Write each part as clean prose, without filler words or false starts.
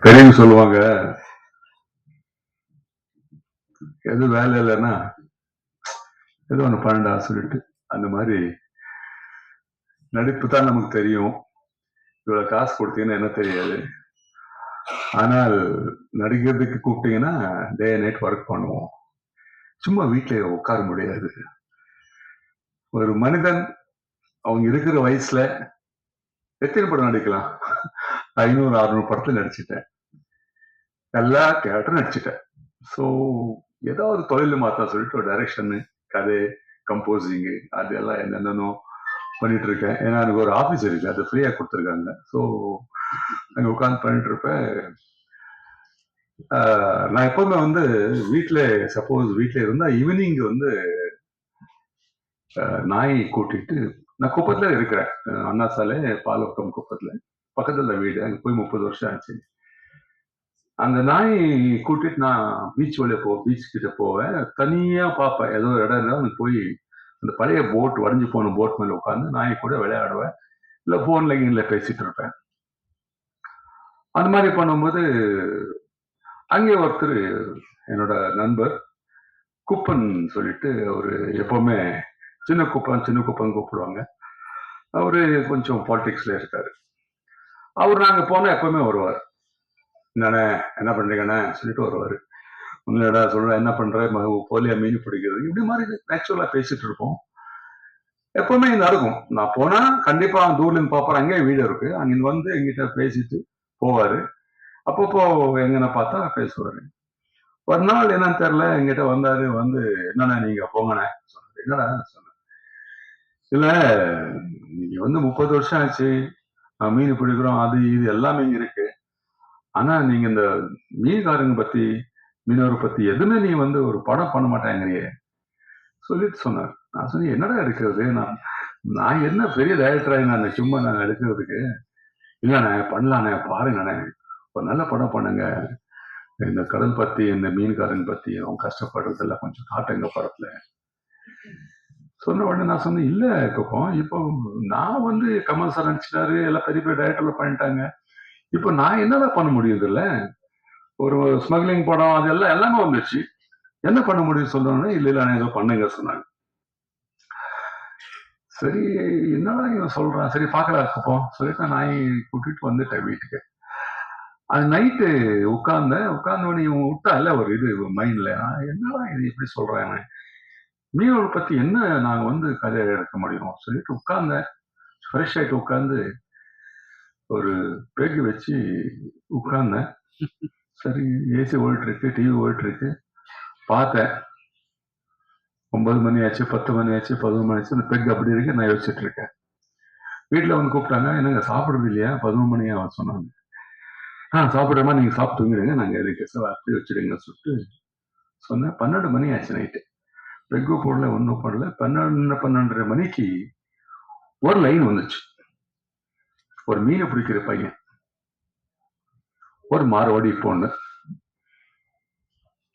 பெரியவங்க சொல்லுவாங்க, எது வேலை இல்லைன்னா ஏதோ ஒன்று பண்ணடா சொல்லிட்டு. அந்த மாதிரி நடிப்பு தான் நமக்கு தெரியும். இவ்வளவு காசு கொடுத்தீங்கன்னா என்ன தெரியாது. ஆனால் நடிக்கிறதுக்கு கூப்பிட்டீங்கன்னா டே நைட் ஒர்க் பண்ணுவோம். சும்மா வீட்டில் உட்கார முடியாது. ஒரு மனிதன் அவங்க இருக்கிற வயசுல எத்தனை படம் நடிக்கலாம்? 500 600 படத்துல நடிச்சுட்டேன். எல்லா கேரக்டரும் நடிச்சுட்டேன். ஸோ ஏதாவது தொழில் மாத்தா சொல்லிட்டு ஒரு டைரக்ஷன், கதை, கம்போசிங் அது எல்லாம் என்னென்னோ பண்ணிட்டு இருக்கேன். ஏன்னா எனக்கு ஒரு ஆஃபீஸ் இருக்கு, அது ஃப்ரீயா கொடுத்துருக்காங்க. ஸோ அங்கே உட்காந்து பண்ணிட்டு இருப்பேன். நான் எப்பவுமே வந்து வீட்டில் சப்போஸ் வீட்டில் இருந்தா ஈவினிங் வந்து நாய் கூட்டிட்டு நான் குப்பத்துல இருக்கிறேன். அண்ணா சாலை பாலக்கம் குப்பத்துல பக்கத்துல வீடு. அங்கே போய் 30 வருஷம் ஆச்சு. அந்த நாய் கூட்டிட்டு நான் பீச் கிட்ட போவேன். தனியா பார்ப்பேன். ஏதோ ஒரு இடம் இருந்தா போய் அந்த பழைய போட் உடஞ்சு போன போட் மேல உட்காந்து நாய் கூட விளையாடுவேன். இல்ல போன்ல கீன்ல பேசிட்டு இருப்பேன். அந்த மாதிரி பண்ணும்போது அங்கே ஒருத்தர் என்னோட நண்பர் குப்பன் சொல்லிட்டு அவரு எப்பவுமே சின்ன குப்பன் கூப்பிடுவாங்க. அவரு கொஞ்சம் பாலிடிக்ஸ்ல இருக்காரு. அவர் நாங்க போனா எப்பவுமே வருவார். என்னண்ணே என்ன பண்றீங்கண்ணே சொல்லிட்டு வருவாரு. உன்னடா சொல்ற என்ன பண்ற போலியா மீன் பிடிக்கிறது இப்படி மாதிரி நேச்சுரலா பேசிட்டு இருப்போம். எப்பவுமே நடக்கும். நான் போனா கண்டிப்பா தூர்ல இருந்து பாப்பாரு. அங்கேயே வீடு இருக்கு. அங்கிருந்து வந்து எங்கிட்ட பேசிட்டு போவாரு. அப்பப்போ எங்கன பார்த்தா பேசுவாரு. ஒரு நாள் என்னன்னு தெரியல எங்கிட்ட வந்தாரு. வந்து என்னண்ணா நீங்க போங்கண்ணே சொன்னாரு. என்னடா சொன்னேன். இல்ல நீங்க வந்து 30 வருஷம் ஆச்சு. மீன் பிடிக்கிறோம் அது இது எல்லாமே இங்க இருக்கு. ஆனா நீங்க இந்த மீன்காரங்க பத்தி மீனவரை பத்தி எதுவுமே நீ வந்து ஒரு படம் பண்ண மாட்டேங்கிறியே சொல்லிட்டு சொன்னார். நான் சொன்னேன் என்னடா எடுக்கிறது, நான் என்ன பெரிய டைரக்டரா நான் சும்மா நான் எடுக்கிறதுக்கு. இல்லண்ணே பண்ணலாண்ணே பாருங்கண்ணே ஒரு நல்ல படம் பண்ணுங்க. இந்த கடல் பத்தி இந்த மீன்காரன் பத்தி அவன் கஷ்டப்படுறதெல்லாம் கொஞ்சம் காட்டுங்க படத்துல சொன்ன உடனே நான் சொன்னேன். இல்ல கோப்பம் இப்போ நான் வந்து கமல் சார் நடிச்சிட்டாரு, எல்லாம் பெரிய பெரிய டைரக்டர்ல பண்ணிட்டாங்க. இப்போ நான் என்னடா பண்ண முடியுது இல்ல, ஒரு ஸ்மக்லிங் படம் அது எல்லாம் எல்லாமே வந்துச்சு. என்ன பண்ண முடியும் சொல்றோன்னே இல்ல இல்ல நான் ஏதோ பண்ணுங்க சொன்னாங்க. சரி என்னடா இவன் சொல்றான், சரி பார்க்கலாம் அப்போ சொல்லிட்டு நான் கூட்டிட்டு வந்துட்டேன் வீட்டுக்கு. அது நைட்டு உட்கார்ந்த உடனே இவன் விட்டால ஒரு இது மைண்ட்ல என்னடா இது எப்படி சொல்றேன், மீனவரை பத்தி என்ன நாங்க வந்து கதை எடுக்க முடியும் சொல்லிட்டு உட்கார்ந்தேன். ஃப்ரெஷ் ஆயிட்டு உட்கார்ந்து ஒரு பேக்கி வச்சு உட்கார்ந்தேன். சரி ஏசி ஓடிட்டு இருக்கு, டிவி ஓடிட்டு இருக்கு. பார்த்தேன் 9 மணி ஆச்சு, 10 மணி ஆச்சு, 11 மணி ஆச்சு. அந்த பெக் அப்படி இருக்கு. நான் யோசிச்சுட்டு இருக்கேன். வீட்டுல வந்து கூப்பிட்டாங்க. என்னங்க சாப்பிடுறது இல்லையா, 11 மணியா சொன்னாங்க. சாப்பிடுறமா நீங்க சாப்பிட்டு தூங்கிடுங்க, நாங்க எதுக்கு அப்படி வச்சிடுங்க சொல்லிட்டு சொன்னேன். 12 மணி ஆச்சு நைட்டு. பெக்கு போடல ஒன்றும் போடல. 12:30 மணிக்கு ஒரு லைன் வந்துச்சு. ஒரு மீனை பிடிக்கிற பையன், ஒரு மார்வாடி பொண்ணு,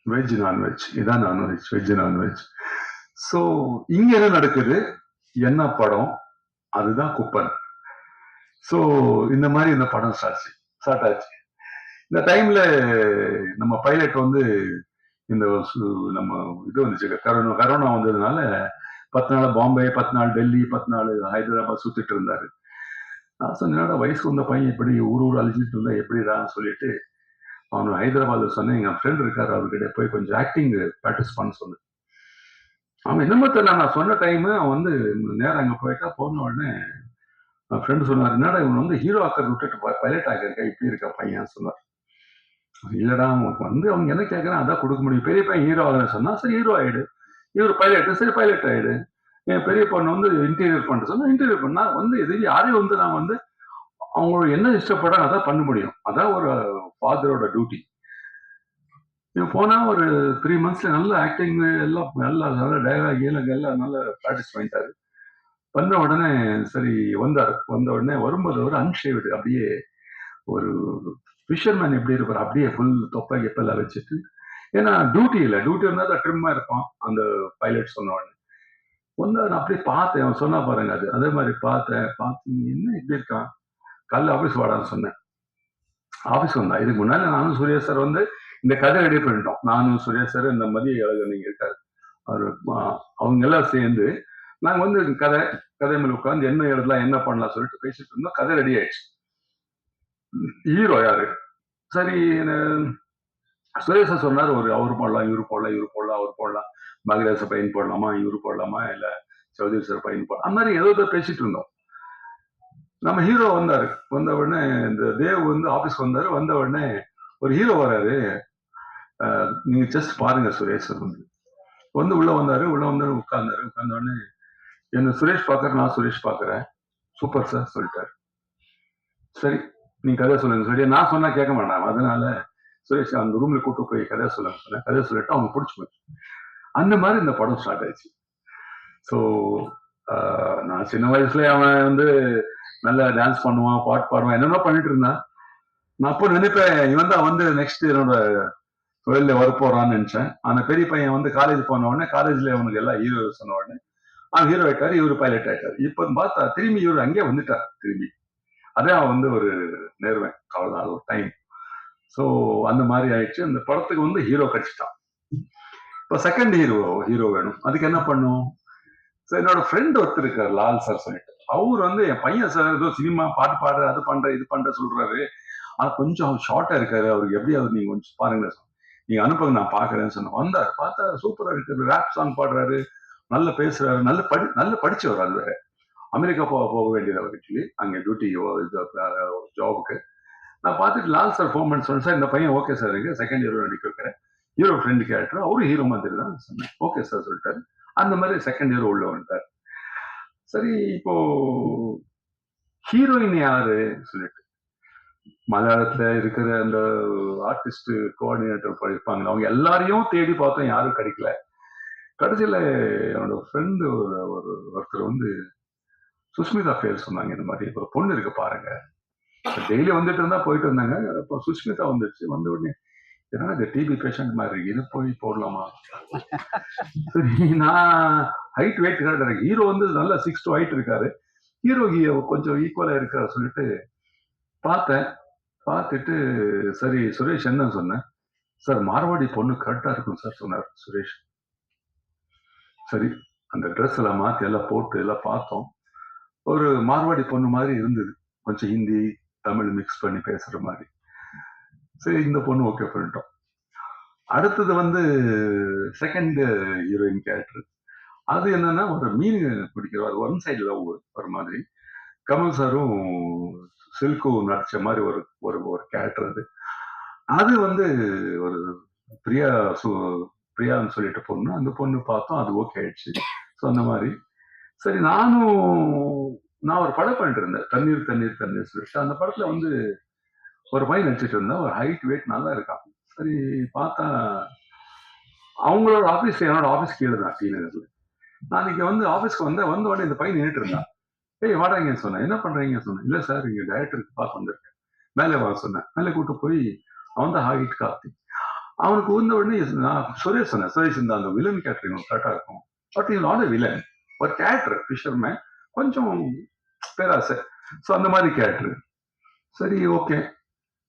வெஜ் நான்வெஜ், இதான் நான்வெஜ், வெஜ் நான்வெஜ். ஸோ இங்க என்ன நடக்குது, என்ன படம், அதுதான் குப்பன். ஸோ இந்த மாதிரி இந்த படம் ஸ்டார்ட் ஆச்சு. இந்த டைம்ல நம்ம பைலட் வந்து இந்த நம்ம இது வந்துச்சு, கரோனா வந்ததுனால 10 நாள் பாம்பே, 10 நாள் டெல்லி, 10 நாள் ஹைதராபாத் சுத்திட்டு இருந்தாரு. நான் சொன்னேன் வயசு வந்த பையன் இப்படி ஊர் அழிச்சிட்டு இருந்தா எப்படிடான்னு சொல்லிட்டு அவனு ஹைதராபாத்ல சொன்னேன். எங்க ஃப்ரெண்ட் இருக்காரு, அவர்கிட்ட போய் கொஞ்சம் ஆக்டிங் ப்ராக்டிஸ் பண்ண சொன்னேன். அவன் என்னமோ தெரியல, நான் சொன்ன டைம் அவன் வந்து நேரம் அங்க போயிட்டா. போன உடனே என் ஃப்ரெண்டு சொன்னார், என்னடா இவன் வந்து ஹீரோ ஆக்கர் விட்டுட்டு பைலட் ஆக்கிருக்கா, இப்படி இருக்க பையன் சொன்னார். இல்லடா அவனுக்கு வந்து அவங்க என்ன கேட்கறான் அதான் கொடுக்க முடியும். பெரிய பையன் ஹீரோ ஆகுறேன்னு சொன்னா சரி ஹீரோ ஆயிடு, இவர் பைலட் சரி பைலட் ஆயிடு. என் பெரிய பொண்ணு வந்து இன்டீரியர் பண்ண சொன்னா இன்டீரியர் பண்ணா வந்து இது யாரையும் வந்து நான் வந்து அவங்களோட என்ன இஷ்டப்பட அதான் பண்ண முடியும். அதான் ஒரு ஃபாதரோட டியூட்டி. இவன் போனா ஒரு 3 மந்த்ஸ்ல நல்ல ஆக்டிங் எல்லாம் நல்ல டயலாக் எல்லாம் நல்ல ப்ராக்டிஸ் பண்ணிட்டாரு. பண்ண உடனே சரி வந்தாரு. வந்த உடனே வரும்போது ஒரு அன்ஷேவ்டு அப்படியே ஒரு ஃபிஷர்மேன் எப்படி இருப்பார் அப்படியே ஃபுல் தொப்பை எப்பெல்லாம் வச்சுட்டு. ஏன்னா டியூட்டி இல்லை, டியூட்டி இருந்தா தான் ட்ரிம்மா இருப்பான் அந்த பைலட் சொன்ன உடனே. வந்து நான் அப்படியே பார்த்தேன், அவன் சொன்னா பாருங்க அது அதே மாதிரி பார்த்தேன். பார்த்து என்ன இப்படி இருக்கான் காலைல ஆஃபீஸ் வாடான்னு சொன்னேன். ஆஃபீஸ் வந்தா. இதுக்கு முன்னாடி நானும் சூர்யா சார் வந்து இந்த கதை ரெடி பண்ணிட்டோம். நானும் சூர்யா சார், இந்த மதிய அழகன் இங்க இருக்காரு. அவரு அவங்க எல்லாம் சேர்ந்து நாங்க வந்து கதை மேல உட்காந்து என்ன எழுதலாம், என்ன பண்ணலாம் சொல்லிட்டு பேசிட்டு இருந்தோம். கதை ரெடி ஆயிடுச்சு. ஹீரோ யாரு? சரி, சுரேஷ் சார் சொன்னார், அவரு போடலாம், இவரு போடலாம், இவரு போடலாம், அவர் போடலாம், பாக்யராஜ பையன் போடலாமா, இவரு போடலாமா, இல்ல சௌதரி சார் பையன் போடலாம், அந்த மாதிரி ஏதோ பேசிட்டு இருந்தோம். நம்ம ஹீரோ வந்தாரு. வந்த உடனே இந்த தேவ் வந்து ஆபீஸ்க்கு வந்தாரு. வந்த உடனே ஒரு ஹீரோ வராரு, நீங்க ஜஸ்ட் பாருங்க சுரேஷ் சார் வந்து உள்ள வந்தாரு. உள்ள வந்து உட்கார்ந்தாரு. உட்கார்ந்த உடனே என்ன சுரேஷ் பாக்குற, நான் சுரேஷ் பாக்குறேன், சூப்பர் சார் சொல்லிட்டாரு. சரி, நீங்க கதை சொல்லுங்க சொல்லி நான் சொன்னா கேட்க மாட்டாங்க. அதனால சுரேஷ் அந்த ரூம்ல கூட்டு போய் கதை சொல்லுங்க சொன்னேன். கதை சொல்லிட்டு அவங்க பிடிச்சி போச்சு. அந்த மாதிரி இந்த படம் ஸ்டார்ட் ஆயிடுச்சு. ஸோ நான் சின்ன வயசுல அவன் வந்து நல்லா டான்ஸ் பண்ணுவான், பாட்டு பாடுவான், என்னென்ன பண்ணிட்டு இருந்தான். நான் அப்போ நினைப்பேன், இவன் தான் வந்து நெக்ஸ்ட் என்னோட தொழில வரப்போறான்னு நினைச்சேன். ஆனா பெரிய பையன் வந்து காலேஜ் போன உடனே, காலேஜ்ல அவனுக்கு எல்லாம் ஹீரோ சொன்ன உடனே அவன் ஹீரோ ஆயிட்டாரு, இவரு பைலட் ஆயிட்டாரு. இப்ப பார்த்தா திரும்பி இவரு அங்கே வந்துட்டார் திரும்பி. அதே அவன் வந்து ஒரு நேர்வன், அவ்வளவுதான் ஒரு டைம். ஸோ அந்த மாதிரி ஆயிடுச்சு. அந்த படத்துக்கு வந்து ஹீரோ கிடைச்சிட்டான். இப்போ செகண்ட் ஹீரோ வேணும். அதுக்கு என்ன பண்ணும்? என்னோட ஃப்ரெண்ட் ஒருத்தர் இருக்காரு, லால் சார் சொல்லிட்டு. அவர் வந்து என் பையன் சார் ஏதோ சினிமா பாட்டு பாடுற, அது பண்ற, இது பண்ற சொல்றாரு. ஆனா கொஞ்சம் ஷார்ட்டா இருக்காரு, அவருக்கு எப்படியாவது நீங்க கொஞ்சம் பாருங்க, நீங்க அனுப்புங்க, நான் பாக்குறேன்னு சொன்னேன். வந்தாரு, பார்த்தா சூப்பரா இருக்காரு, ரேப் சாங் பாடுறாரு, நல்லா பேசுறாரு, நல்ல படிச்சவர். அது வேற அமெரிக்கா போக வேண்டியது அவர் ஆக்சுவலி, அங்க டியூட்டி ஜாபுக்கு. நான் பார்த்துட்டு லால் சார் ஃபோன் பண்ணி சொன்னேன், சார் இந்த பையன் ஓகே சார், இருக்கு செகண்ட் ஹீரோ நடிக்க வைக்கிறேன், ஹீரோ ஃப்ரெண்டு கேரக்டர், அவரும் ஹீரோ மாதிரி தான் சொன்னேன். ஓகே சார் சொல்லிட்டாரு. அந்த மாதிரி செகண்ட் ஹீரோ உள்ள வந்துட்டார். சரி, இப்போ ஹீரோயின் யாரு சொல்லிட்டு மலையாளத்துல இருக்கிற அந்த ஆர்டிஸ்ட் கோஆர்டினேட்டர் படிப்பாங்க, அவங்க எல்லாரையும் தேடி பார்த்தோம், யாரும் கிடைக்கல. கடைசியில என்னோட ஃப்ரெண்டு ஒருத்தர் வந்து சுஷ்மிதா பேர் சொன்னாங்க. இந்த மாதிரி ஒரு பொண்ணு இருக்கு பாருங்க, டெய்லி வந்துட்டு இருந்தா போயிட்டு இருந்தாங்க. இப்போ சுஷ்மிதா வந்துச்சு. வந்த உடனே ஏன்னா இந்த டிபி பேஷண்ட் மாதிரி இருக்கு, இது போய் போடலாமா? சரி, நான் ஹைட் வெயிட் கரெக்டாக, ஹீரோ வந்து நல்லா 6'2" ஹைட் இருக்காரு, ஹீரோ கொஞ்சம் ஈக்குவலா இருக்காரு சொல்லிட்டு பார்த்தேன். பார்த்துட்டு சரி சுரேஷ் என்ன சொன்னேன், சார் மார்வாடி பொண்ணு கரெக்டா இருக்கும் சார் சொன்னார் சுரேஷ். சரி, அந்த ட்ரெஸ் எல்லாம் மாத்தி எல்லாம் போட்டு எல்லாம் பார்த்தோம். ஒரு மார்வாடி பொண்ணு மாதிரி இருந்தது, கொஞ்சம் ஹிந்தி தமிழ் மிக்ஸ் பண்ணி பேசுற மாதிரி. சரி, இந்த பொண்ணு ஓகே பண்ணிட்டோம். அடுத்தது வந்து செகண்ட் ஹீரோயின் கேரக்டர். அது என்னன்னா ஒரு மீன் பிடிக்கிற ஒன் சைடு லவ் ஒரு மாதிரி. கமல் சாரும் சில்கும் நடிச்ச மாதிரி ஒரு ஒரு ஒரு கேரக்டர் அது. அது வந்து ஒரு பிரியான்னு சொல்லிட்டு பொண்ணு, அந்த பொண்ணு பார்த்தோம், அது ஓகே ஆயிடுச்சு. ஸோ அந்த மாதிரி சரி, நான் ஒரு படம் பண்ணிட்டு இருந்தேன், தண்ணீர் தண்ணீர் தண்ணீர் சொல்லிட்டு. அந்த படத்துல வந்து ஒரு பையன் நடிச்சிட்டு இருந்தேன், ஒரு ஹைட் வெயிட் நல்லா இருக்கான். சரி, பார்த்தா அவங்களோட ஆபீஸ் என்னோட ஆபீஸ் கீழே தான், டி நகர்ல. நான் இங்க வந்து ஆபீஸ்க்கு வந்த உடனே இந்த பையன் நின்றுட்டு இருந்தான். ஏய் வாடாங்க சொன்னேன், என்ன பண்றீங்க சொன்னேன். இல்ல சார், இங்க டைரக்டருக்கு பார்க்க வந்திருக்கேன், மேலே வர சொன்னேன். மேலே கூட்டு போய் அவன் தான் ஹைட் கார்த்தி. அவனுக்கு வந்த உடனே நான் சுரேஷ் சொன்னேன், சுரேஷ் இந்த அந்த வில்லன் கேரக்டர் கரெக்டா இருக்கும். பட் இது நாட் வில்லன், ஒரு கேரக்டர் ஃபிஷர்மேன், கொஞ்சம் பேராசை. ஸோ அந்த மாதிரி கேரக்டர். சரி ஓகே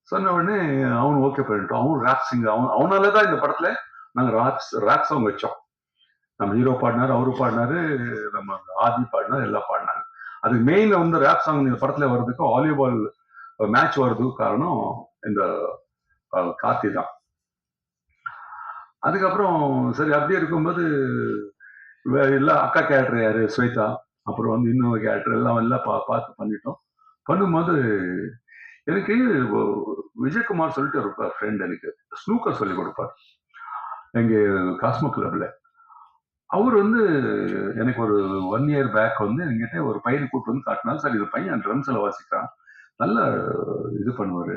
சொன்ன உடனே அவன் ஓகே பண்ணிட்டோம். அவன் ரேப் சிங்கர், அவனாலதான் இந்த படத்துல நாங்க ரேப் சாங் வச்சோம். நம்ம ஹீரோ பாடினாரு, அவரு பாடினாரு, நம்ம ஆதி பாடினாரு, எல்லாம் பாடினாங்க. அது மெயின்ல வந்து ரேப் சாங் இந்த படத்துல வர்றதுக்கு வாலிபால் மேட்ச் வர்றதுக்கு காரணம் இந்த கார்த்தி தான். அதுக்கப்புறம் சரி அப்படியே இருக்கும்போது எல்லாம் அக்கா கேரக்டர் யாரு ஸ்வேதா, அப்புறம் வந்து இன்னொரு கேரக்டர் எல்லாம் பார்த்து பண்ணிட்டோம். பண்ணும்போது எனக்கு விஜயகுமார் சொல்லிட்டு ஒரு ஃப்ரெண்ட், எனக்கு ஸ்னூக்கர் சொல்லி கொடுப்பார் எங்க காஸ்மோ கிளப்ல. அவர் வந்து எனக்கு ஒரு 1 இயர் பேக் வந்து என்கிட்ட ஒரு பையனை கூப்பிட்டு வந்து காட்டினாலும், சார் இது பையன் ட்ரம்ஸ்ல வாசிக்கிறான், நல்லா இது பண்ணுவாரு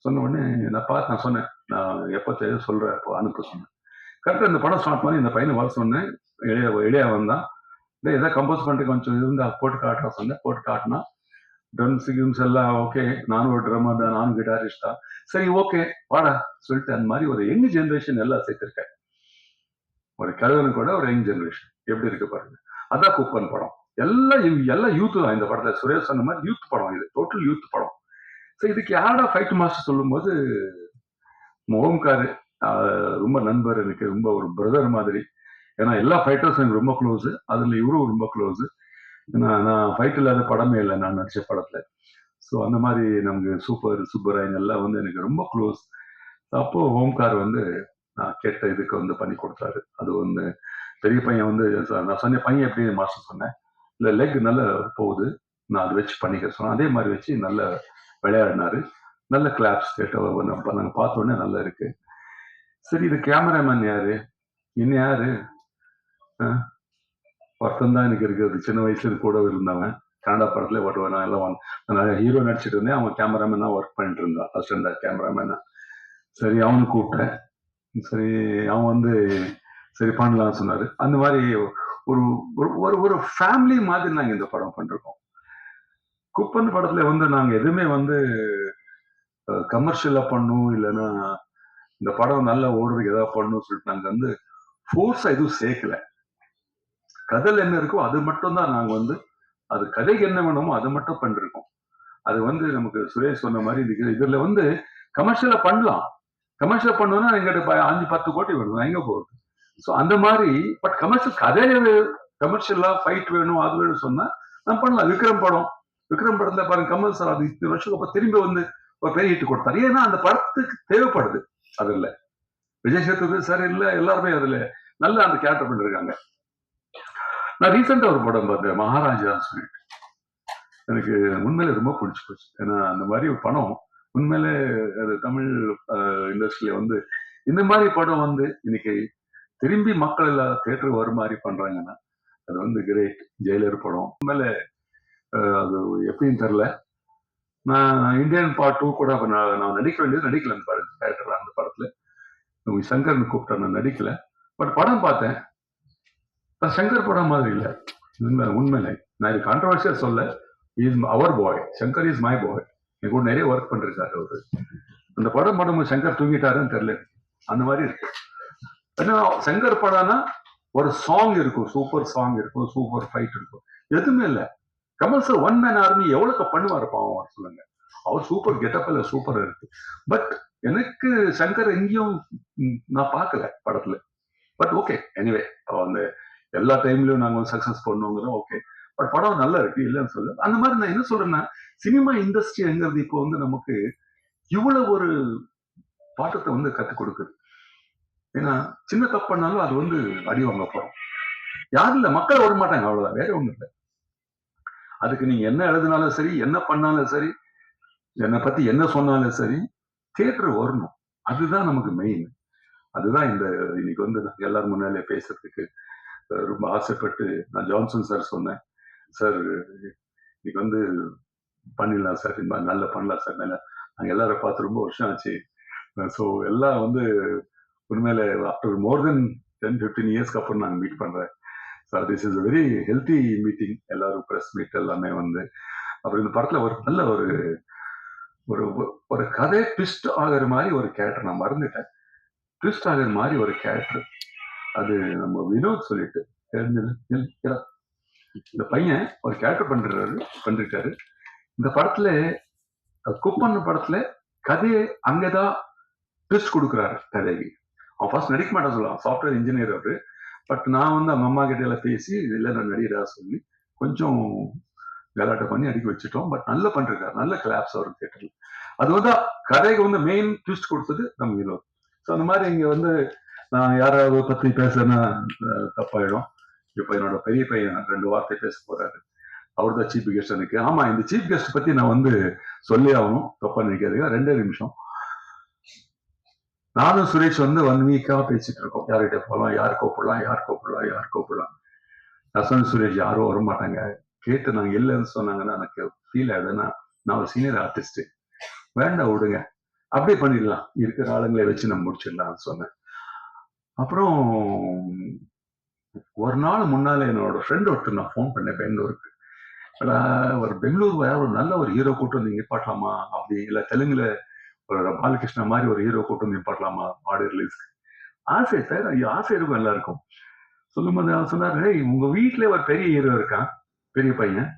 சொன்ன உடனே நான் சொன்னேன், நான் எப்போ தேவை சொல்றேன், இப்போ அனுப்ப சொன்னேன். கரெக்டாக இந்த படம் ஸ்டார்ட் பண்ணி இந்த பையனை வர சொன்னேன். இளையா வந்தான், இல்லை எதாவது கம்போஸ் பண்ணிட்டு கொஞ்சம் இருந்தா போட்டு காட்டுற சொன்னேன். போட்டு காட்டினா ட்ரம்ஸ் கிம்ஸ் எல்லாம் ஓகே. நானும் ஒரு ட்ரம்மர் தான், நானும் கிட்டாரிஸ்ட் தான். சரி ஓகே வாடா சொல்லிட்டு அந்த மாதிரி ஒரு யங் ஜென்ரேஷன் எல்லாம் சேர்த்திருக்கேன். ஒரு கழுவனு கூட ஒரு யங் ஜென்ரேஷன் எப்படி இருக்கு பாருங்க. அதான் குப்பன் படம். எல்லாம் யூத் தான் இந்த படத்துல. சுரேஷ் சொன்ன மாதிரி யூத் படம் இது. டோட்டல் யூத் படம். ஸோ இதுக்கு யாரா ஃபைட் மாஸ்டர் சொல்லும்போது ஓம்கார் ரொம்ப நண்பர், எனக்கு ரொம்ப ஒரு பிரதர் மாதிரி. ஏன்னா எல்லா ஃபைட்டர்ஸும் எனக்கு ரொம்ப க்ளோஸ். அதுல இவரும் ரொம்ப க்ளோஸ். நான் ஃபைட் இல்லாத படமே இல்லை நான் நடிச்ச படத்துல. ஸோ அந்த மாதிரி நமக்கு சூப்பராயன் எல்லாம் வந்து எனக்கு ரொம்ப க்ளோஸ். அப்போ ஓம்கார் வந்து நான் கேட்ட இதுக்கு வந்து பண்ணி கொடுத்தாரு. அது வந்து பெரிய பையன் வந்து நான் சொன்ன பையன் எப்படி மாஸ்டர் சொன்னேன், இல்லை லெக் நல்லா போகுது, நான் அதை வச்சு பண்ணிக்க சொன்னேன். அதே மாதிரி வச்சு நல்ல விளையாடினாரு. நல்ல கிளாப்ஸ் கேட்ட நாங்கள் பார்த்தோன்னே நல்லா இருக்கு. சரி, இது கேமராமேன் யாரு, என்ன யாரு, ஒருத்தன் தான் எனக்கு இருக்கிறது. சின்ன வயசுல கூட இருந்தவன், கன்னடா படத்துல ஓட்டுவேன். நான் எல்லாம் நான் ஹீரோ நடிச்சிட்டு இருந்தேன், அவன் கேமராமேனா ஒர்க் பண்ணிட்டு இருந்தான், அசிஸ்டண்டா கேமராமேனா. சரி, அவனு கூப்பிட்டேன். சரி, அவன் வந்து சரி பண்ணலாம்னு சொன்னாரு. அந்த மாதிரி ஒரு ஒரு ஒரு ஃபேமிலி மாதிரி நாங்க இந்த படம் பண்ணிருக்கோம். குப்பன் படத்துல வந்து நாங்க எதுவுமே வந்து கமர்ஷியலா பண்ணும், இல்லைன்னா இந்த படம் நல்லா ஓடுறதுக்கு ஏதாவது பண்ணணும்னு சொல்லிட்டு நாங்க வந்து ஃபோர்ஸா எதுவும் சேர்க்கல. கதையில் என்ன இருக்கோ அது மட்டும் தான் நாங்க வந்து, அது கதைக்கு என்ன வேணுமோ அதை மட்டும் பண்ணிருக்கோம். அது வந்து நமக்கு சுரேஷ் சொன்ன மாதிரி இதுல வந்து கமர்ஷியலா பண்ணலாம். கமர்ஷியல் பண்ணோம்னா எங்கிட்ட 5-10 கோடி வரும், எங்க போகுது. ஸோ அந்த மாதிரி பட் கமர்ஷியல் கதையில கமர்ஷியலா ஃபைட் வேணும் அது வேணும் சொன்னா நம்ம பண்ணலாம். விக்ரம் படத்துல பாருங்க, கமல் சார் அது இத்தனை வருஷத்துக்கு அப்புறம் திரும்பி வந்து ஒரு பெரிய ஹிட் கொடுத்தாரு. ஏன்னா அந்த படத்துக்கு தேவைப்படுது. அதுல விஜய் சேதுபதி சார் இல்ல, எல்லாருமே அதுல நல்ல அந்த கேரக்டர் பண்ணிருக்காங்க. நான் ரீசெண்டா ஒரு படம் பார்த்தேன், மகாராஜான்னு சொல்லிட்டு. எனக்கு உண்மையில ரொம்ப பிடிச்சு போச்சு. ஏன்னா அந்த மாதிரி ஒரு படம் உண்மையிலே அது தமிழ் இண்டஸ்ட்ரியில வந்து இந்த மாதிரி படம் வந்து இன்னைக்கு திரும்பி மக்கள் எல்லாம் தேட்டருக்கு வர மாதிரி பண்றாங்கன்னா அது வந்து கிரேட். ஜெயிலர் படம் உண்மையில அது எப்படின்னு தெரியல. நான் இந்தியன் பார்ட் 2 கூட நான் நடிக்க வேண்டியது நடிக்கல அந்த கேரக்டர். அந்த படத்துல சங்கர்னு கூப்பிட்டா நான் நடிக்கல. பட் படம் பார்த்தேன், சங்கர் படம் மாதிரி இல்லை. உண்மையில நான் இது கான்ட்ரவர்சியா சொல்ல, is our boy, Shankar is my boy. என் கூட நிறைய ஒர்க் பண்ணிருக்காரு அவரு. அந்த படம் சங்கர் தூங்கிட்டாருன்னு தெரியல, அந்த மாதிரி இருக்கு. ஏன்னா சங்கர் படம்னா ஒரு சாங் இருக்கும், சூப்பர் சாங் இருக்கும், சூப்பர் ஃபைட் இருக்கும், எதுவுமே இல்லை. Kamal sir one man army எவ்வளவு பண்ணுவார் பாவம் சொல்லுங்க. அவர் சூப்பர் கெட்டப்ல சூப்பர் இருக்கு. பட் எனக்கு சங்கர் எங்கேயும் நான் பார்க்கல படத்துல. பட் ஓகே, எனிவே அந்த எல்லா டைம்லயும் நாங்க சக்சஸ் பண்ணுவோங்கிறோம், ஓகே. பட் படம் நல்லா இருக்கு, இல்லைன்னு சொல்ல. அந்த மாதிரி நான் என்ன சொல்றேன்னா, சினிமா இண்டஸ்ட்ரிங்கிறது இப்போ வந்து நமக்கு இவ்வளவு ஒரு பாட்டத்தை வந்து கற்றுக் கொடுக்குது. ஏன்னா சின்ன தப்பு பண்ணாலும் அது வந்து அடி வாங்க போறோம். யாரும் இல்லை, மக்கள் வர மாட்டாங்க, அவ்வளவுதான், வேற ஒண்ணும் இல்லை. அதுக்கு நீங்க என்ன எழுதினாலும் சரி, என்ன பண்ணாலும் சரி, என்னை பத்தி என்ன சொன்னாலும் சரி, தியேட்டர் வரணும். அதுதான் நமக்கு மெயின். அதுதான் இந்த இன்னைக்கு வந்து எல்லாரும் முன்னாலே பேசுறதுக்கு ரொம்ப ஆசைப்பட்டு நான் ஜான்சன் சார் சொன்னேன். சார் இன்னைக்கு வந்து பண்ணிடலாம் சார், இந்த மாதிரி நல்லா பண்ணலாம் சார். நல்லா நாங்கள் எல்லாரும் பார்த்து ரொம்ப வருஷம் ஆச்சு. ஸோ எல்லாம் வந்து உண்மையில ஆஃப்டர் மோர் தென் 10-15 இயர்ஸ்க்கு அப்புறம் நாங்கள் மீட் பண்றேன் sir. This is very healthy meeting. எல்லாரும் ப்ரெஸ் மீட் எல்லாமே வந்து அப்புறம் இந்த படத்துல ஒரு நல்ல ஒரு ஒரு ஒரு கதை ட்விஸ்ட் ஆகிற மாதிரி ஒரு கேரக்டர், நான் மறந்துட்டேன், ட்விஸ்ட் ஆகிற மாதிரி ஒரு கேரக்டர். அது நம்ம வினோத் சொல்லிட்டு இந்த பையன் ஒரு கேரக்டர் பண்ணிருக்காரு இந்த படத்துல. குப்பன் படத்துல கதையை அங்கதான் ட்விஸ்ட் கொடுக்குறாரு கதைக்கு. அவன் ஃபர்ஸ்ட் நடிக்க மாட்டான், சொல்லலாம் சாஃப்ட்வேர் இன்ஜினியர் அவரு. பட் நான் வந்து அவங்க அம்மா கிட்ட எல்லாம் பேசி இல்லை நான் நடிகரா சொல்லி கொஞ்சம் கலாட்டை பண்ணி அடிக்க வச்சுட்டோம். பட் நல்லா பண்ணிருக்காரு, நல்ல கிளாப்ஸ் அவரு தியேட்டர்ல. அது வந்து கதைக்கு வந்து மெயின் ட்விஸ்ட் கொடுத்தது நம்ம வினோத். ஸோ அந்த மாதிரி இங்க வந்து நான் யாராவது பத்தி பேசுறேன்னா தப்பாயிடும். இப்ப என்னோட பெரிய பையன் 2 வார்த்தை பேச போறாரு, அவர் தான் சீஃப் கெஸ்ட் எனக்கு. ஆமா, இந்த சீஃப் கெஸ்ட் பத்தி நான் வந்து சொல்லி ஆகணும், தப்பா நினைக்காதீங்க. 2 நிமிஷம். நானும் சுரேஷ் வந்து 1 வீக்கா பேசிட்டு இருக்கோம், யார்கிட்ட போகலாம், யார் கூப்பிடலாம். நான் சொன்ன சுரேஷ் யாரும் வர மாட்டாங்க, கேட்டு நாங்க இல்லைன்னு சொன்னாங்கன்னா எனக்கு ஃபீல் ஆயிடுதுன்னா, நான் ஒரு சீனியர் ஆர்டிஸ்ட், வேண்டாம் விடுங்க, அப்படியே பண்ணிடலாம், இருக்கிற ஆளுங்களை வச்சு நம்ம முடிச்சிடலாம்னு சொன்னேன். அப்புறம் ஒரு நாள் முன்னால என்னோட ஃப்ரெண்ட் ஒருத்தர் நான் ஃபோன் பண்ணேன் பெங்களூருக்கு. ஒரு பெங்களூர் ஒரு நல்ல ஒரு ஹீரோ கூட்டு வந்து நிப்பாட்டலாமா, அப்படி இல்லை தெலுங்குல ஒரு பாலகிருஷ்ணா மாதிரி ஒரு ஹீரோ கூட்டு வந்து நிப்பாட்டலாமா ஆடியோ ரிலீஸ்க்கு. ஆசை சார், ஆசை இருக்கும் எல்லாருக்கும். சொல்லும்போது அவர் சொன்னார், உங்க வீட்டுல ஒரு பெரிய ஹீரோ இருக்கான், பெரிய பையன்.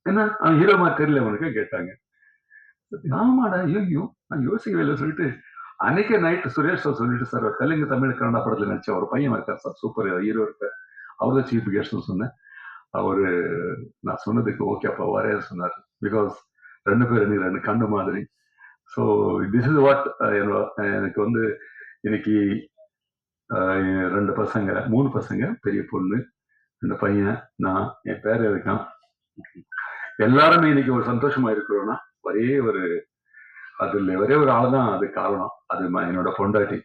என்ன அவன் ஹீரோ மாதிரி தெரியல உனக்கு கேட்டாங்க. ஆமாடா, ஐயோ நான் யோசிக்கவே இல்லை சொல்லிட்டு அன்னைக்கே நைட்டு சுரேஷ் சார் சொல்லிட்டு, சார் தெலுங்கு தமிழ் கன்னடா படத்துல நடிச்ச ஒரு பையன் இருக்கார் சார், சூப்பர் ஹீரோ இருக்கார், அவர் தான் சீஃப் கெஸ்ட்னு சொன்னேன். அவரு நான் சொன்னதுக்கு ஓகே அப்பா வரேன்னு சொன்னார். பிகாஸ் 2 பேர் நீ 2 கண்ணு மாதிரி. ஸோ திஸ் இஸ் வாட் எனக்கு வந்து இன்னைக்கு 2 பசங்க, 3 பசங்க, பெரிய பொண்ணு, 2 பையன், நான், என் பேர் இருக்கான். எல்லாருமே இன்னைக்கு ஒரு சந்தோஷமா இருக்கிறோம்னா ஒரே ஒரு ஆள் தான் அது காரணம். அது என்னோட பொண்டாட்டி.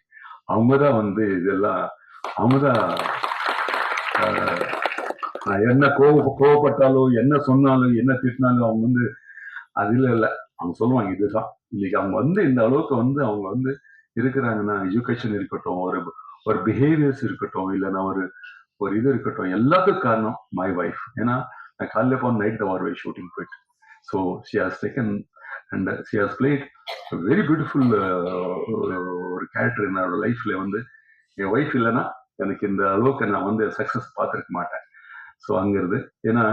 அவங்கதான் வந்து இதெல்லாம், அவங்கதான் நான் என்ன கோவப்பட்டாலும், என்ன சொன்னாலும், என்ன திட்டினாலும் அவங்க வந்து அது இல்ல அவங்க சொல்லுவாங்க இதுதான். இன்னைக்கு அவங்க வந்து இந்த அளவுக்கு வந்து அவங்க வந்து இருக்கிறாங்கன்னா, எஜுகேஷன் இருக்கட்டும், ஒரு பிஹேவியர்ஸ் இருக்கட்டும், இல்லைன்னா ஒரு இது இருக்கட்டும், எல்லாத்துக்கும் காரணம் மை வைஃப். ஏன்னா நான் காலையில போன நைட் அவர் ஷூட்டிங் போயிட்டு, so she has taken and she has played very beautiful ஒரு கேரக்டர் என்னோட லைஃப்ல. வந்து என் ஒய்ஃப் இல்லைன்னா எனக்கு இந்த அளவுக்கு நான் வந்து சக்சஸ் பார்த்துருக்க மாட்டேன். ஸோ அங்கிருந்து ஏன்னா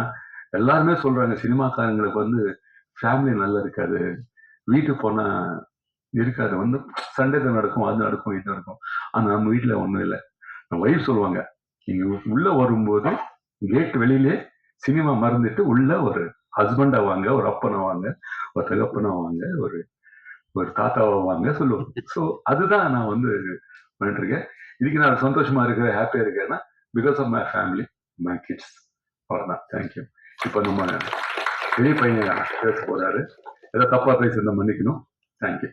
எல்லாருமே சொல்றாங்க சினிமாக்காரங்களுக்கு வந்து ஃபேமிலி நல்லா இருக்காது, வீட்டுக்கு போனா இருக்காது, வந்து சண்டே தான் நடக்கும், அது நடக்கும், இது நடக்கும். ஆனா நம்ம வீட்டுல ஒண்ணும் இல்லை. ஒய்ஃப் சொல்லுவாங்க, நீங்க உள்ள வரும்போது கேட் வெளியிலே சினிமா மறந்துட்டு உள்ள ஒரு ஹஸ்பண்டா வாங்க, ஒரு அப்பனா வாங்க, ஒரு தகப்பனா வாங்க, ஒரு தாத்தாவா வாங்க சொல்லுவாங்க. ஸோ அதுதான் நான் வந்து பண்ணிட்டு இருக்கேன். இதுக்கு நான் சந்தோஷமா இருக்கிறேன், ஹாப்பியா இருக்கேன்னா because of my family, my kids. அவ்வளோதான். தேங்க்யூ. இப்போ நம்ம பெரிய பையன் பேச போறாரு. ஏதோ தப்பா பேசியிருந்தா மன்னிக்கணும். தேங்க்யூ.